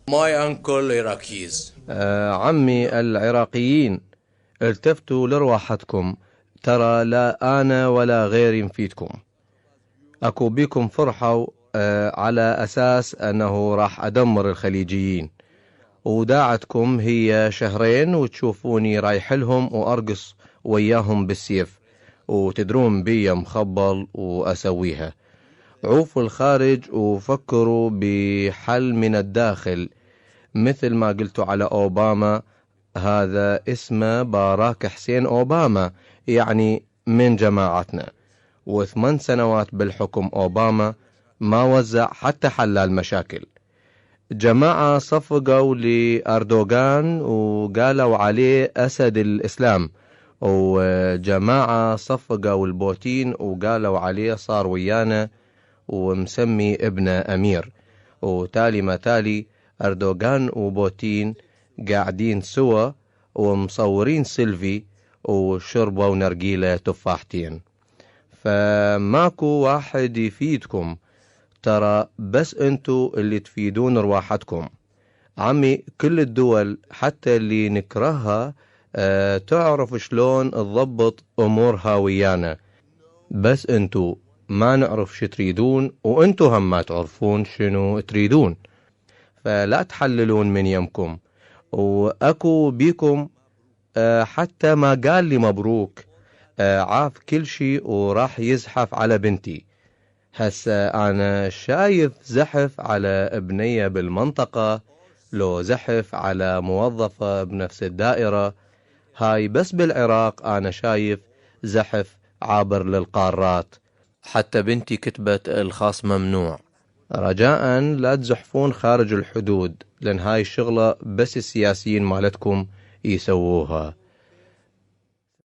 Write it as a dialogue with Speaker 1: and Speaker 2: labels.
Speaker 1: My uncle Iraqis.
Speaker 2: عمي العراقيين، التفتوا لرواحتكم، ترى لا أنا ولا غيري نفيدكم. أكو بيكم فرحة على أساس أنه راح أدمر الخليجيين، وداعتكم هي شهرين وتشوفوني رايح لهم وأرقص وياهم بالسيف، وتدرون بي مخبل وأسويها. عوفوا الخارج وفكروا بحل من الداخل، مثل ما قلتوا على أوباما، هذا اسمه باراك حسين أوباما، يعني من جماعتنا. و8 سنوات بالحكم أوباما ما وزع حتى حل المشاكل. جماعة صفقوا لأردوغان وقالوا عليه أسد الإسلام، وجماعة صفقوا البوتين وقالوا عليه صار ويانا ومسمي ابنه أمير. وتالي ما تالي أردوغان وبوتين قاعدين سوا ومصورين سيلفي وشربوا نرجيلة تفاحتين. فماكو واحد يفيدكم، ترى بس انتو اللي تفيدون رواحتكم. عمي كل الدول حتى اللي نكرهها تعرف شلون تضبط امورها ويانا، بس انتو ما نعرف شو تريدون، وانتو هم ما تعرفون شنو تريدون. فلا تحللون من يمكم، واكو بيكم حتى ما قال لي مبروك، عاف كل شي وراح يزحف على بنتي. هسه أنا شايف زحف على ابنية بالمنطقة، لو زحف على موظفة بنفس الدائرة. هاي بس بالعراق أنا شايف زحف عابر للقارات. حتى بنتي كتبت الخاص ممنوع. رجاء لا تزحفون خارج الحدود، لأن هاي الشغلة بس السياسيين مالتكم يسووها.